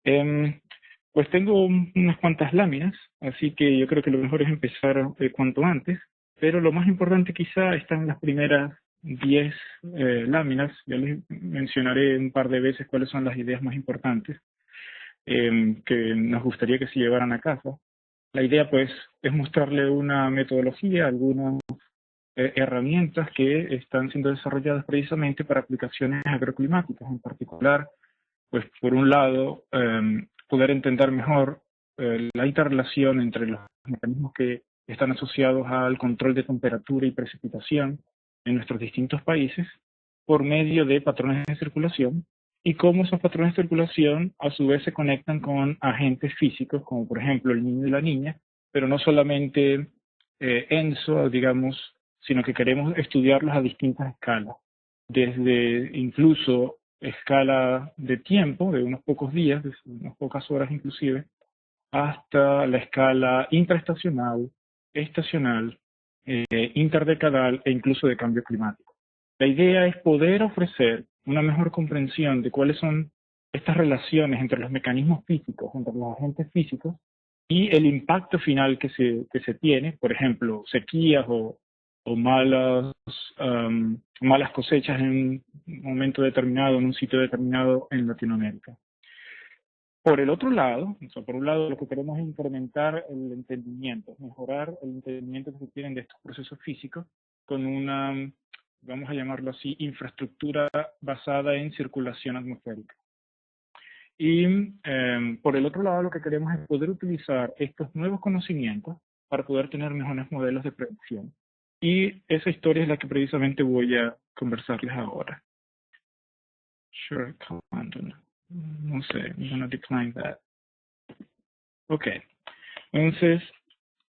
Em, pues tengo unas cuantas láminas, así que yo creo que lo mejor es empezar cuanto antes, pero lo más importante quizá están en las primeras 10 láminas. Ya les mencionaré un par de veces cuáles son las ideas más importantes que nos gustaría que se llevaran a casa. La idea pues es mostrarle una metodología, algunas herramientas que están siendo desarrolladas precisamente para aplicaciones agroclimáticas, en particular pues por un lado, poder entender mejor la interrelación entre los mecanismos que están asociados al control de temperatura y precipitación en nuestros distintos países por medio de patrones de circulación y cómo esos patrones de circulación a su vez se conectan con agentes físicos como por ejemplo el niño y la niña, pero no solamente ENSO, digamos, sino que queremos estudiarlos a distintas escalas, desde incluso escala de tiempo, de unos pocos días, de unas pocas horas inclusive, hasta la escala intraestacional, estacional, interdecadal e incluso de cambio climático. La idea es poder ofrecer una mejor comprensión de cuáles son estas relaciones entre los mecanismos físicos, entre los agentes físicos, y el impacto final que se tiene, por ejemplo, sequías o malas cosechas en un momento determinado, en un sitio determinado en Latinoamérica. Por el otro lado, o sea, por un lado lo que queremos es incrementar el entendimiento, mejorar el entendimiento que se tienen de estos procesos físicos con una, vamos a llamarlo así, infraestructura basada en circulación atmosférica. Y por el otro lado lo que queremos es poder utilizar estos nuevos conocimientos para poder tener mejores modelos de predicción. Y esa historia es la que precisamente voy a conversarles ahora. Sure, command. No sé, I'm gonna decline that. Ok, entonces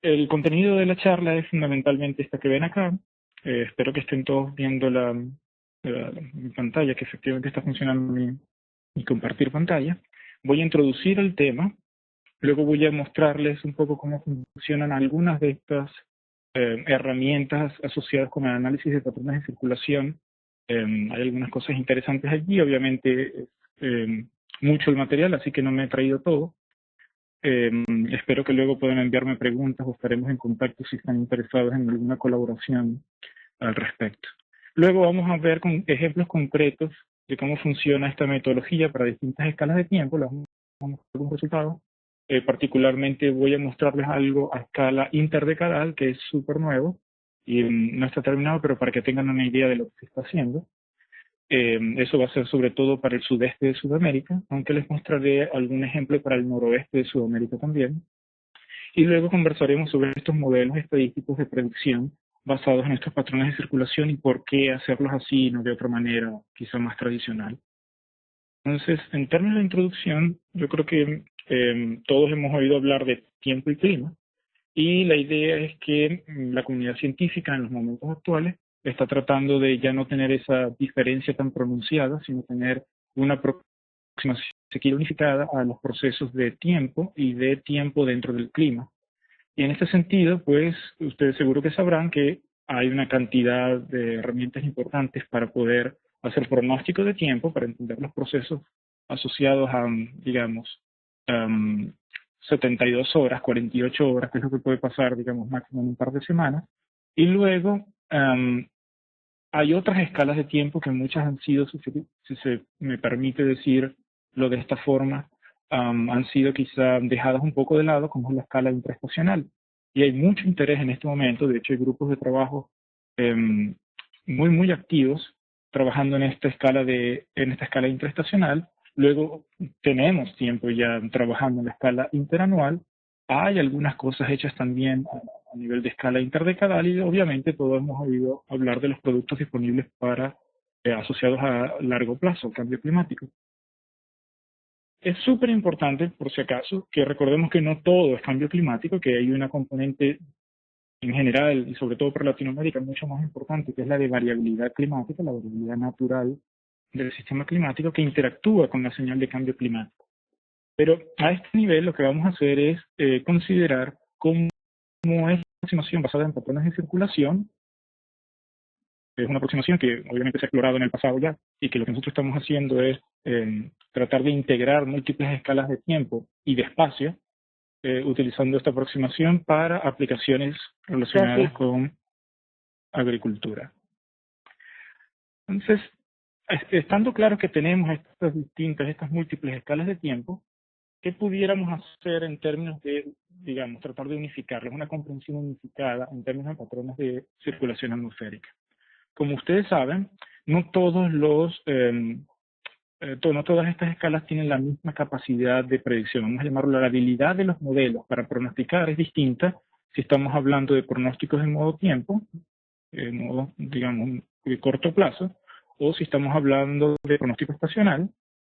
el contenido de la charla es fundamentalmente esta que ven acá. Espero que estén todos viendo mi pantalla, que efectivamente está funcionando mi compartir pantalla. Voy a introducir el tema, luego voy a mostrarles un poco cómo funcionan algunas de estas herramientas asociadas con el análisis de patrones de circulación. Hay algunas cosas interesantes allí, obviamente mucho el material, así que no me he traído todo. Espero que luego puedan enviarme preguntas o estaremos en contacto si están interesados en alguna colaboración al respecto. Luego vamos a ver con ejemplos concretos de cómo funciona esta metodología para distintas escalas de tiempo, las vamos a mostrar algunos resultados. Particularmente voy a mostrarles algo a escala interdecadal, que es súper nuevo y no está terminado, pero para que tengan una idea de lo que se está haciendo. Eso va a ser sobre todo para el sudeste de Sudamérica, aunque les mostraré algún ejemplo para el noroeste de Sudamérica también. Y luego conversaremos sobre estos modelos estadísticos de predicción basados en estos patrones de circulación y por qué hacerlos así y no de otra manera, quizá más tradicional. Entonces, en términos de introducción, yo creo que todos hemos oído hablar de tiempo y clima, y la idea es que la comunidad científica en los momentos actuales está tratando de ya no tener esa diferencia tan pronunciada, sino tener una aproximación unificada a los procesos de tiempo y de tiempo dentro del clima. Y en este sentido, pues, ustedes seguro que sabrán que hay una cantidad de herramientas importantes para poder hacer pronóstico de tiempo, para entender los procesos asociados a, digamos, 72 horas, 48 horas, que es lo que puede pasar, digamos, máximo en un par de semanas. Y luego hay otras escalas de tiempo que muchas han sido, si se me permite decirlo de esta forma, han sido quizá dejadas un poco de lado, como es la escala intraestacional. Y hay mucho interés en este momento, de hecho hay grupos de trabajo muy activos trabajando en esta escala intraestacional. Luego tenemos tiempo ya trabajando en la escala interanual. Hay algunas cosas hechas también a nivel de escala interdecadal y obviamente todos hemos oído hablar de los productos disponibles para asociados a largo plazo, al cambio climático. Es súper importante, por si acaso, que recordemos que no todo es cambio climático, que hay una componente en general y sobre todo para Latinoamérica mucho más importante, que es la de variabilidad climática, la variabilidad natural del sistema climático que interactúa con la señal de cambio climático. Pero a este nivel lo que vamos a hacer es considerar cómo es una aproximación basada en patrones de circulación. Es una aproximación que obviamente se ha explorado en el pasado ya y que lo que nosotros estamos haciendo es tratar de integrar múltiples escalas de tiempo y de espacio utilizando esta aproximación para aplicaciones relacionadas con agricultura. Entonces, estando claro que tenemos estas múltiples escalas de tiempo, ¿qué pudiéramos hacer en términos de, digamos, tratar de unificarlos, una comprensión unificada en términos de patrones de circulación atmosférica? Como ustedes saben, no todos no todas estas escalas tienen la misma capacidad de predicción. Vamos a llamarlo la habilidad de los modelos para pronosticar es distinta si estamos hablando de pronósticos en modo tiempo, en modo, digamos, de corto plazo, o si estamos hablando de pronóstico estacional,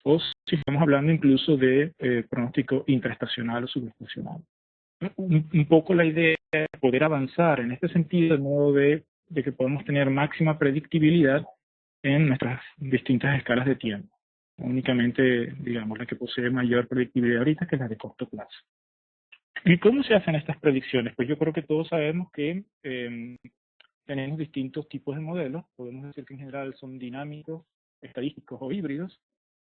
o si estamos hablando incluso de pronóstico intraestacional o subestacional. Un poco la idea es poder avanzar en este sentido, de modo de que podemos tener máxima predictibilidad en nuestras distintas escalas de tiempo. Únicamente, digamos, la que posee mayor predictibilidad ahorita, que es la de corto plazo. ¿Y cómo se hacen estas predicciones? Pues yo creo que todos sabemos que tenemos distintos tipos de modelos. Podemos decir que en general son dinámicos, estadísticos o híbridos,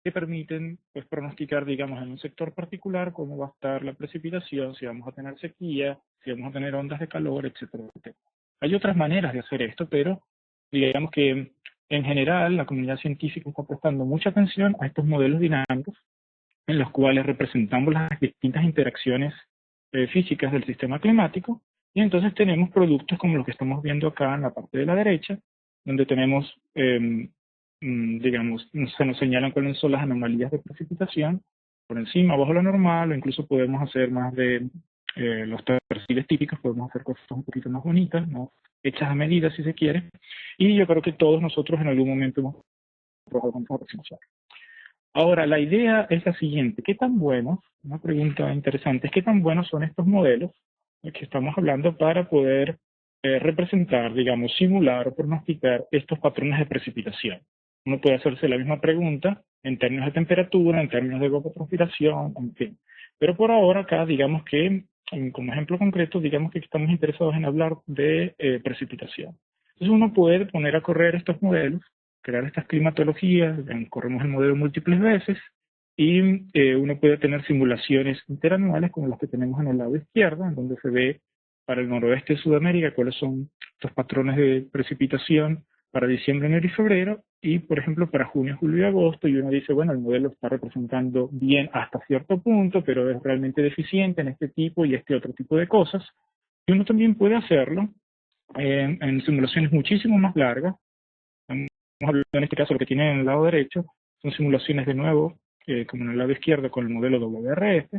que permiten pues, pronosticar, digamos, en un sector particular cómo va a estar la precipitación, si vamos a tener sequía, si vamos a tener ondas de calor, etcétera, etcétera. Hay otras maneras de hacer esto, pero digamos que en general la comunidad científica está prestando mucha atención a estos modelos dinámicos en los cuales representamos las distintas interacciones físicas del sistema climático, y entonces tenemos productos como los que estamos viendo acá en la parte de la derecha, donde tenemos digamos, se nos señalan cuáles son las anomalías de precipitación, por encima, abajo lo normal, o incluso podemos hacer más de los perfiles típicos, podemos hacer cosas un poquito más bonitas, ¿no? Hechas a medida si se quiere, y yo creo que todos nosotros en algún momento hemos trabajado con esa aproximación. Ahora, la idea es la siguiente, ¿qué tan buenos, una pregunta interesante, es qué tan buenos son estos modelos que estamos hablando para poder representar, digamos, simular o pronosticar estos patrones de precipitación? Uno puede hacerse la misma pregunta en términos de temperatura, en términos de evapotranspiración, en fin. Pero por ahora acá, digamos que, como ejemplo concreto, digamos que estamos interesados en hablar de precipitación. Entonces uno puede poner a correr estos modelos, crear estas climatologías, corremos el modelo múltiples veces, y uno puede tener simulaciones interanuales como las que tenemos en el lado izquierdo, en donde se ve para el noroeste de Sudamérica cuáles son estos patrones de precipitación para diciembre, enero y febrero, y por ejemplo para junio, julio y agosto, y uno dice, bueno, el modelo está representando bien hasta cierto punto, pero es realmente deficiente en este tipo y este otro tipo de cosas. Y uno también puede hacerlo en simulaciones muchísimo más largas. Estamos hablando en este caso lo que tiene en el lado derecho, son simulaciones de nuevo, como en el lado izquierdo con el modelo WRF,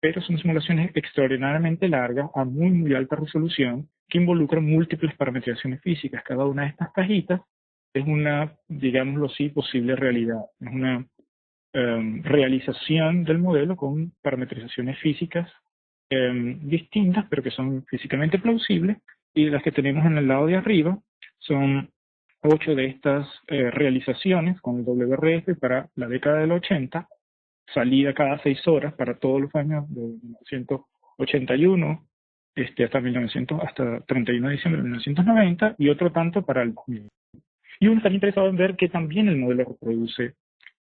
pero son simulaciones extraordinariamente largas, a muy, muy alta resolución, que involucran múltiples parametrizaciones físicas. Cada una de estas cajitas es una, digámoslo así, posible realidad. Es una realización del modelo con parametrizaciones físicas distintas, pero que son físicamente plausibles, y las que tenemos en el lado de arriba son 8 de estas realizaciones con el WRF para la década del 80, salida cada 6 horas para todos los años de 1981 hasta 31 de diciembre de 1990, y otro tanto para el 2000. Y uno está interesado en ver que también el modelo reproduce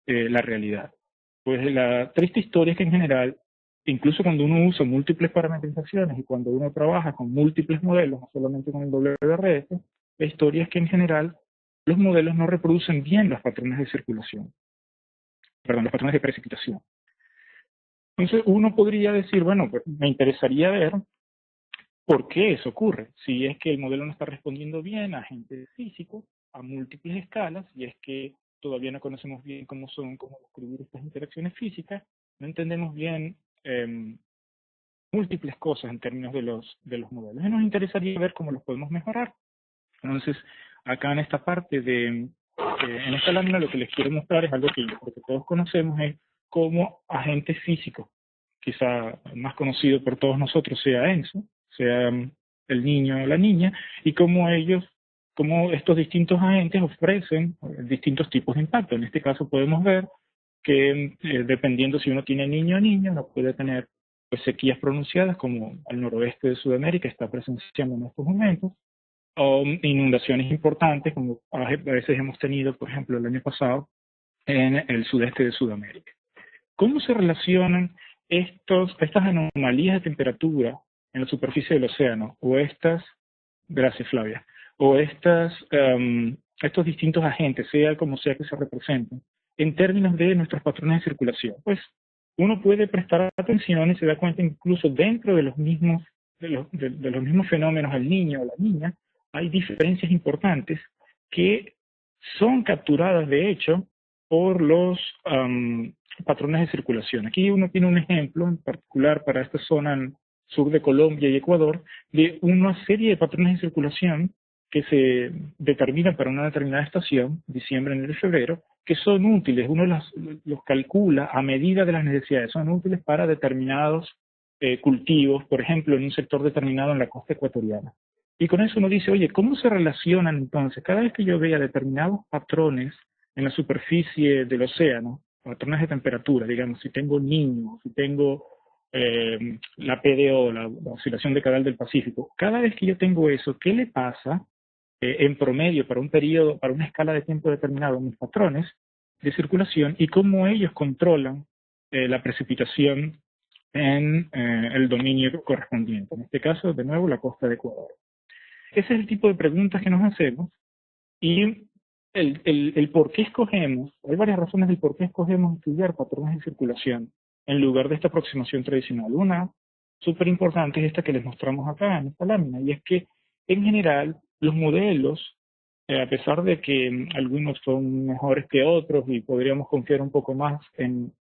la realidad. Pues la triste historia es que en general, incluso cuando uno usa múltiples parametrizaciones y cuando uno trabaja con múltiples modelos, no solamente con el WRF, la historia es que en general los modelos no reproducen bien los patrones de circulación, perdón, los patrones de precipitación. Entonces uno podría decir, bueno, pues me interesaría ver por qué eso ocurre. Si es que el modelo no está respondiendo bien a agentes físicos a múltiples escalas, y es que todavía no conocemos bien cómo describir estas interacciones físicas, no entendemos bien múltiples cosas en términos de los modelos. Y nos interesaría ver cómo los podemos mejorar. Entonces, acá en esta parte en esta lámina lo que les quiero mostrar es algo que yo creo que todos conocemos, es cómo agentes físicos, quizá más conocido por todos nosotros sea ENSO, sea el niño o la niña, y cómo estos distintos agentes ofrecen distintos tipos de impacto. En este caso podemos ver que dependiendo si uno tiene niño o niña, uno puede tener pues, sequías pronunciadas, como el noroeste de Sudamérica está presenciando en estos momentos, o inundaciones importantes, como a veces hemos tenido, por ejemplo, el año pasado, en el sudeste de Sudamérica. ¿Cómo se relacionan estas anomalías de temperatura en la superficie del océano, o gracias Flavia, o estos distintos agentes, sea como sea que se representen, en términos de nuestros patrones de circulación? Pues uno puede prestar atención y se da cuenta incluso dentro de los mismos, de los mismos fenómenos, el niño o la niña, hay diferencias importantes que son capturadas de hecho por los patrones de circulación. Aquí uno tiene un ejemplo en particular para esta zona sur de Colombia y Ecuador de una serie de patrones de circulación que se determinan para una determinada estación, diciembre, enero y febrero, que son útiles. Uno los calcula a medida de las necesidades, son útiles para determinados cultivos, por ejemplo, en un sector determinado en la costa ecuatoriana. Y con eso uno dice, oye, ¿cómo se relacionan entonces? Cada vez que yo vea determinados patrones en la superficie del océano, patrones de temperatura, digamos, si tengo niños, si tengo la PDO, la oscilación decadal del Pacífico, cada vez que yo tengo eso, ¿qué le pasa en promedio para un periodo, para una escala de tiempo determinado, mis patrones de circulación y cómo ellos controlan la precipitación en el dominio correspondiente? En este caso, de nuevo, la costa de Ecuador. Ese es el tipo de preguntas que nos hacemos y el por qué escogemos, hay varias razones del por qué escogemos estudiar patrones de circulación en lugar de esta aproximación tradicional. Una súper importante es esta que les mostramos acá en esta lámina, y es que en general los modelos, a pesar de que algunos son mejores que otros y podríamos confiar un poco más en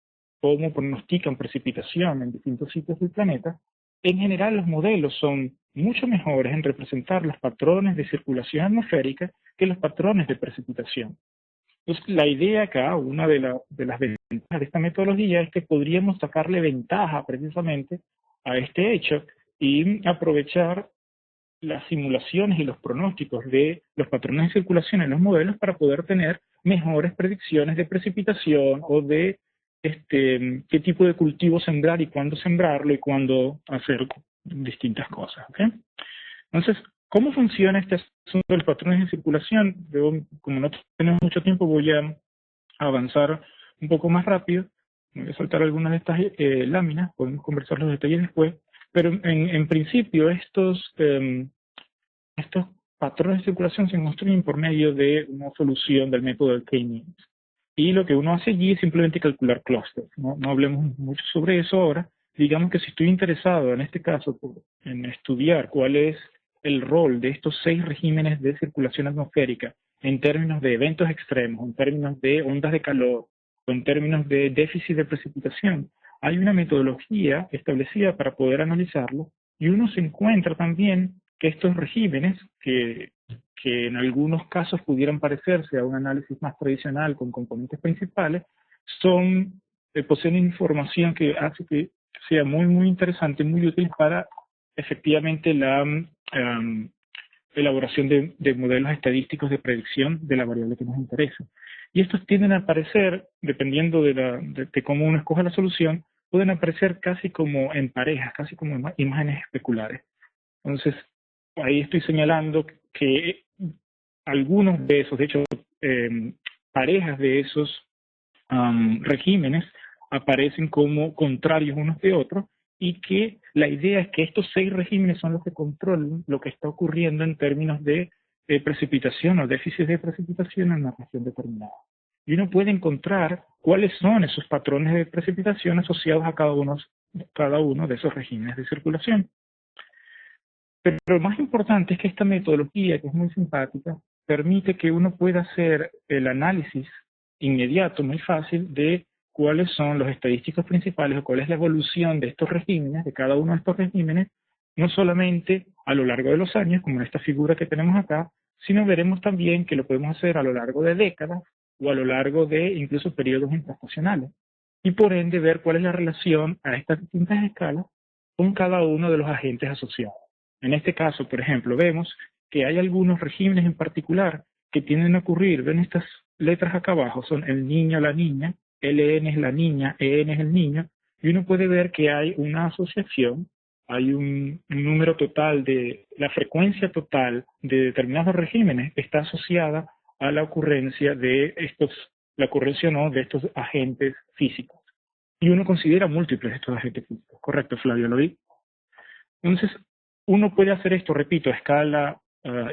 cómo pronostican precipitación en distintos sitios del planeta, en general los modelos son mucho mejores en representar los patrones de circulación atmosférica que los patrones de precipitación. Entonces, la idea acá, una de las ventajas de esta metodología es que podríamos sacarle ventaja precisamente a este hecho y aprovechar las simulaciones y los pronósticos de los patrones de circulación en los modelos para poder tener mejores predicciones de precipitación o de qué tipo de cultivo sembrar y cuándo sembrarlo y cuándo hacer distintas cosas. ¿Okay? Entonces, ¿cómo funciona este asunto de los patrones de circulación? Yo, como no tenemos mucho tiempo, voy a avanzar un poco más rápido. Voy a saltar algunas de estas láminas, podemos conversar los detalles después, pero en principio estos patrones de circulación se construyen por medio de una solución del método del K-means. Y lo que uno hace allí es simplemente calcular clústeres. No hablemos mucho sobre eso ahora. Digamos que si estoy interesado, en este caso, en estudiar cuál es el rol de estos 6 regímenes de circulación atmosférica en términos de eventos extremos, en términos de ondas de calor, o en términos de déficit de precipitación, hay una metodología establecida para poder analizarlo, y uno se encuentra también que estos regímenes, que en algunos casos pudieran parecerse a un análisis más tradicional con componentes principales, poseen información que hace que sea muy, muy interesante, muy útil para efectivamente la elaboración de modelos estadísticos de predicción de la variable que nos interesa. Y estos tienden a aparecer, dependiendo de cómo uno escoge la solución, pueden aparecer casi como en parejas, casi como imágenes especulares. Entonces, ahí estoy señalando que algunos de esos, de hecho, parejas de esos regímenes aparecen como contrarios unos de otros, y que la idea es que estos 6 regímenes son los que controlan lo que está ocurriendo en términos de precipitación o déficit de precipitación en una región determinada. Y uno puede encontrar cuáles son esos patrones de precipitación asociados a cada uno de esos regímenes de circulación. Pero lo más importante es que esta metodología, que es muy simpática, permite que uno pueda hacer el análisis inmediato, muy fácil, de cuáles son los estadísticos principales o cuál es la evolución de estos regímenes, de cada uno de estos regímenes, no solamente a lo largo de los años, como en esta figura que tenemos acá, sino veremos también que lo podemos hacer a lo largo de décadas o a lo largo de incluso periodos interestacionales. Y por ende ver cuál es la relación a estas distintas escalas con cada uno de los agentes asociados. En este caso, por ejemplo, vemos que hay algunos regímenes en particular que tienden a ocurrir. Ven estas letras acá abajo, son el niño, la niña, LN es la niña, EN es el niño, y uno puede ver que hay una asociación, hay un número total la frecuencia total de determinados regímenes está asociada a la ocurrencia de estos agentes físicos. y uno considera múltiples de estos agentes físicos. Correcto, Flavio, ¿lo vi? Entonces, uno puede hacer esto, repito, a escala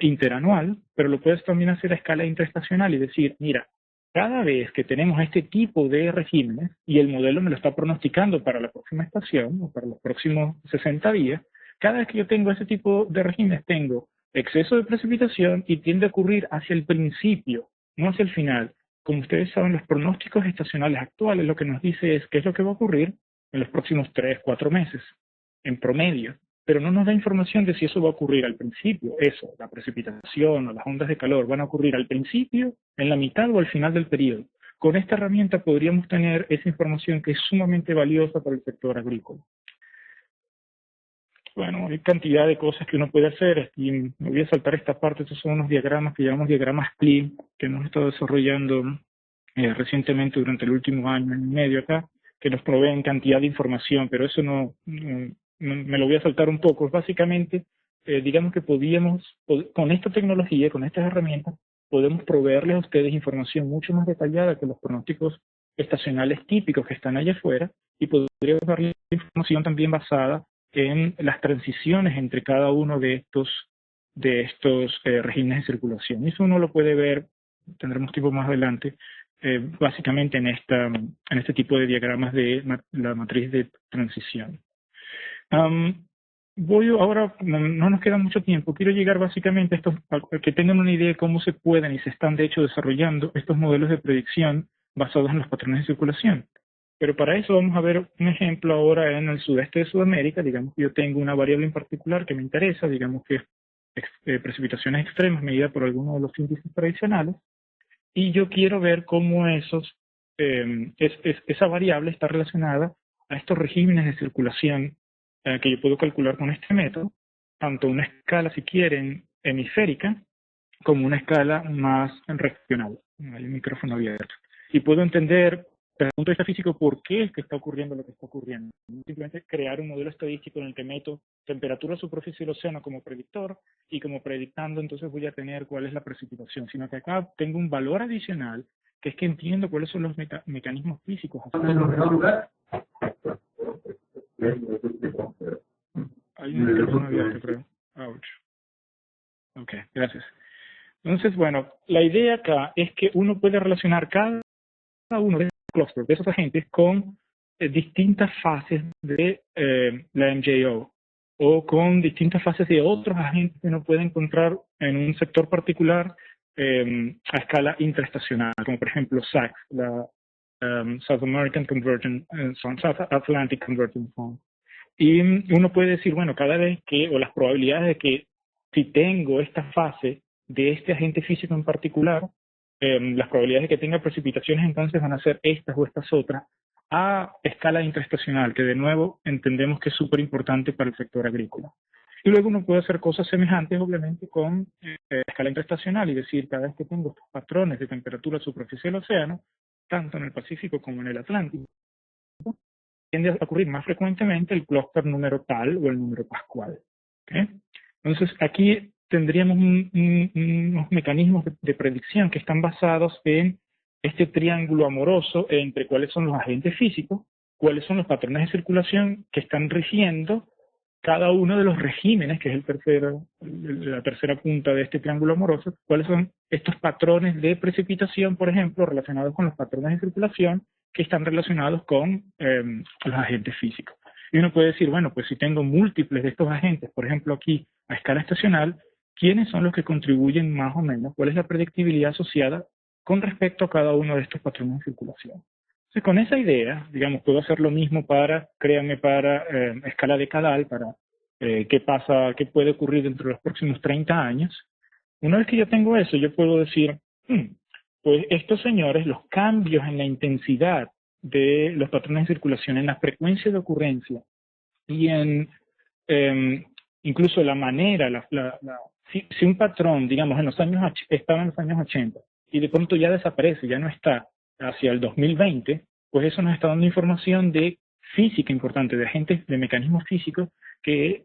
interanual, pero lo puedes también hacer a escala intraestacional y decir, mira, cada vez que tenemos este tipo de regímenes y el modelo me lo está pronosticando para la próxima estación o para los próximos 60 días, cada vez que yo tengo ese tipo de regímenes tengo exceso de precipitación y tiende a ocurrir hacia el principio, no hacia el final. Como ustedes saben, los pronósticos estacionales actuales lo que nos dice es qué es lo que va a ocurrir en los próximos 3, 4 meses, en promedio, pero no nos da información de si eso va a ocurrir al principio, eso, la precipitación o las ondas de calor van a ocurrir al principio, en la mitad o al final del periodo. Con esta herramienta podríamos tener esa información que es sumamente valiosa para el sector agrícola. Bueno, hay cantidad de cosas que uno puede hacer y me voy a saltar esta parte. Estos son unos diagramas que llamamos diagramas CLI, que hemos estado desarrollando recientemente durante el último año y medio acá, que nos proveen cantidad de información, pero eso no me lo voy a saltar un poco. Básicamente, digamos que con esta tecnología, con estas herramientas, podemos proveerles a ustedes información mucho más detallada que los pronósticos estacionales típicos que están allá afuera, y podríamos darles información también basada en las transiciones entre cada uno de estos regímenes de circulación. Y eso uno lo puede ver, tendremos tiempo más adelante, básicamente en este tipo de diagramas de la matriz de transición. Ahora, no nos queda mucho tiempo, quiero llegar básicamente a que tengan una idea de cómo se pueden y se están de hecho desarrollando estos modelos de predicción basados en los patrones de circulación. Pero para eso vamos a ver un ejemplo ahora en el sudeste de Sudamérica. Digamos que yo tengo una variable en particular que me interesa, digamos que es precipitaciones extremas medidas por alguno de los índices tradicionales, y yo quiero ver cómo esa variable está relacionada a estos regímenes de circulación que yo puedo calcular con este método, tanto una escala, si quieren, hemisférica, como una escala más regional. Hay un micrófono abierto. Y puedo entender, desde el punto de vista físico, por qué es que está ocurriendo lo que está ocurriendo. No simplemente crear un modelo estadístico en el que meto temperatura superficie del océano como predictor, y como predictando entonces voy a tener cuál es la precipitación, sino que acá tengo un valor adicional, que es que entiendo cuáles son los mecanismos físicos. Hay un micrófono abierto, creo. Ouch. Ok, gracias. Entonces, bueno, la idea acá es que uno puede relacionar cada uno de esos clústeres, de esos agentes, con distintas fases de la MJO, o con distintas fases de otros agentes que uno puede encontrar en un sector particular a escala intraestacional, como por ejemplo SAC, la South Atlantic Convergence Zone. Y uno puede decir, bueno, cada vez o las probabilidades de que si tengo esta fase de este agente físico en particular, las probabilidades de que tenga precipitaciones entonces van a ser estas o estas otras a escala intraestacional, que de nuevo entendemos que es súper importante para el sector agrícola. Y luego uno puede hacer cosas semejantes, obviamente, con escala intraestacional, y decir, cada vez que tengo estos patrones de temperatura superficial del océano, tanto en el Pacífico como en el Atlántico, tiende a ocurrir más frecuentemente el clúster número tal o el número pascual. ¿Okay? Entonces, aquí tendríamos unos mecanismos de predicción que están basados en este triángulo amoroso entre cuáles son los agentes físicos, cuáles son los patrones de circulación que están rigiendo cada uno de los regímenes, que es la tercera punta de este triángulo amoroso, cuáles son estos patrones de precipitación, por ejemplo, relacionados con los patrones de circulación que están relacionados con los agentes físicos. Y uno puede decir, bueno, pues si tengo múltiples de estos agentes, por ejemplo aquí a escala estacional, ¿quiénes son los que contribuyen más o menos? ¿Cuál es la predictibilidad asociada con respecto a cada uno de estos patrones de circulación? Entonces, con esa idea, digamos, puedo hacer lo mismo créanme, para escala decadal, para qué puede ocurrir dentro de los próximos 30 años. Una vez que yo tengo eso, yo puedo decir, pues estos señores, los cambios en la intensidad de los patrones de circulación, en la frecuencia de ocurrencia y en incluso la manera, si un patrón, digamos, estaba en los años 80 y de pronto ya desaparece, ya no está hacia el 2020, pues eso nos está dando información de física importante, de agentes, de mecanismos físicos que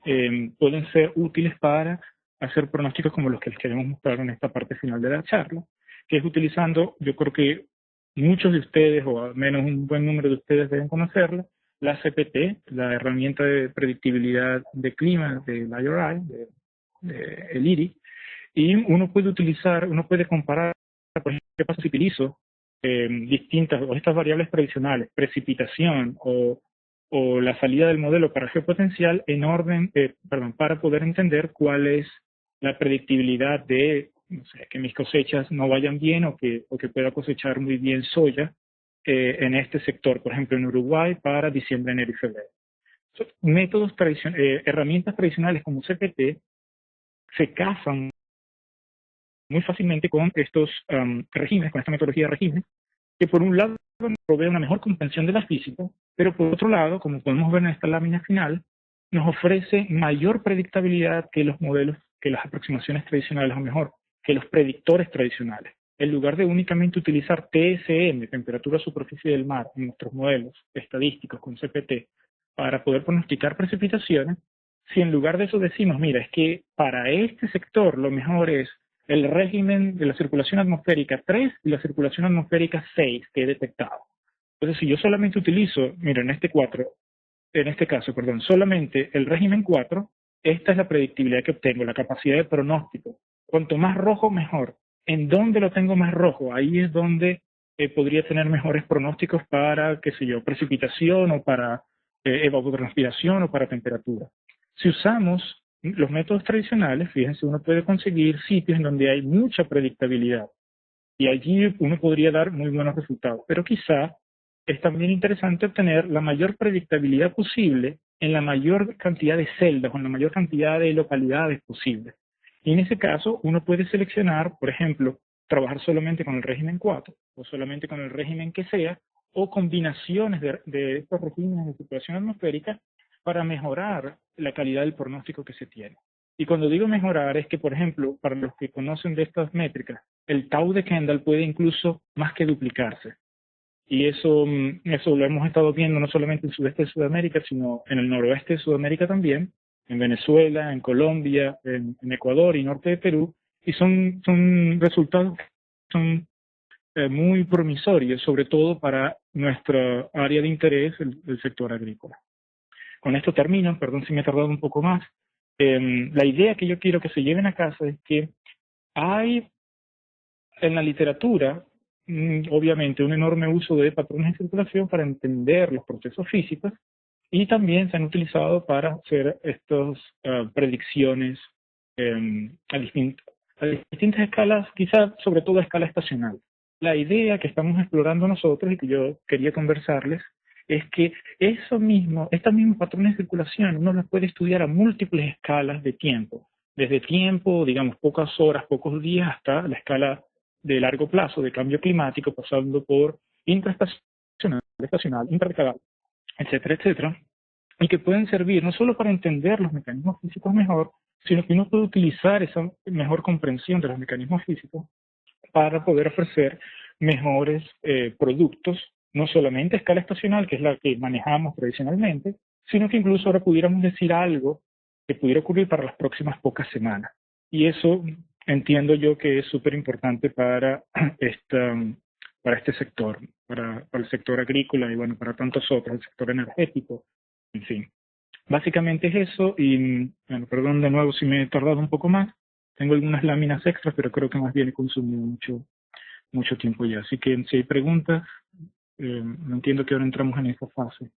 pueden ser útiles para hacer pronósticos como los que les queremos mostrar en esta parte final de la charla, que es utilizando, yo creo que muchos de ustedes, o al menos un buen número de ustedes deben conocerla, la CPT, la herramienta de predictibilidad de clima del IRI, el IRI, y uno puede utilizar, uno puede comparar, por ejemplo, qué pasa si utilizo distintas o estas variables tradicionales, precipitación o la salida del modelo para geopotencial en orden, para poder entender cuál es la predictibilidad de, no sé, que mis cosechas no vayan bien o que pueda cosechar muy bien soya en este sector, por ejemplo en Uruguay para diciembre, enero y febrero. Métodos tradicionales, herramientas tradicionales como CPT se casan muy fácilmente con estos regímenes, con esta metodología de regímenes, que por un lado provee una mejor comprensión de la física, pero por otro lado, como podemos ver en esta lámina final, nos ofrece mayor predictabilidad que los modelos, que las aproximaciones tradicionales, o mejor, que los predictores tradicionales. En lugar de únicamente utilizar TSM, temperatura superficie del mar, en nuestros modelos estadísticos con CPT, para poder pronosticar precipitaciones, si en lugar de eso decimos, mira, es que para este sector lo mejor es el régimen de la circulación atmosférica 3 y la circulación atmosférica 6 que he detectado. Entonces, si yo solamente utilizo, mira, en este caso, perdón, solamente el régimen 4, esta es la predictibilidad que obtengo, la capacidad de pronóstico. Cuanto más rojo, mejor. ¿En dónde lo tengo más rojo? Ahí es donde podría tener mejores pronósticos para, qué sé yo, precipitación o para evapotranspiración o para temperatura. Si usamos los métodos tradicionales, fíjense, uno puede conseguir sitios en donde hay mucha predictabilidad y allí uno podría dar muy buenos resultados. Pero quizá es también interesante obtener la mayor predictabilidad posible en la mayor cantidad de celdas o en la mayor cantidad de localidades posibles. Y en ese caso, uno puede seleccionar, por ejemplo, trabajar solamente con el régimen 4 o solamente con el régimen que sea, o combinaciones de estos regímenes de circulación atmosférica para mejorar la calidad del pronóstico que se tiene. Y cuando digo mejorar es que, por ejemplo, para los que conocen de estas métricas, el tau de Kendall puede incluso más que duplicarse. Y eso lo hemos estado viendo no solamente en el sudeste de Sudamérica, sino en el noroeste de Sudamérica también, en Venezuela, en Colombia, en Ecuador y norte de Perú, y son resultados que son muy promisorios, sobre todo para nuestra área de interés, el sector agrícola. Con esto termino, perdón si me he tardado un poco más. La idea que yo quiero que se lleven a casa es que hay en la literatura, obviamente, un enorme uso de patrones de circulación para entender los procesos físicos y también se han utilizado para hacer estas predicciones a distintas escalas, quizás sobre todo a escala estacional. La idea que estamos explorando nosotros y que yo quería conversarles es que estos mismos patrones de circulación uno los puede estudiar a múltiples escalas de tiempo, desde tiempo, digamos, pocas horas, pocos días, hasta la escala de largo plazo de cambio climático, pasando por intraestacional, estacional, interdecadal, etcétera, etcétera, y que pueden servir no solo para entender los mecanismos físicos mejor, sino que uno puede utilizar esa mejor comprensión de los mecanismos físicos para poder ofrecer mejores productos, no solamente a escala estacional, que es la que manejamos tradicionalmente, sino que incluso ahora pudiéramos decir algo que pudiera ocurrir para las próximas pocas semanas. Y eso entiendo yo que es súper importante para, para este sector, para el sector agrícola y bueno, para tantos otros, el sector energético, en fin. Básicamente es eso y, bueno, perdón de nuevo si me he tardado un poco más. Tengo algunas láminas extras, pero creo que más bien he consumido mucho tiempo ya. Así que si hay preguntas, entiendo que ahora entramos en esta fase.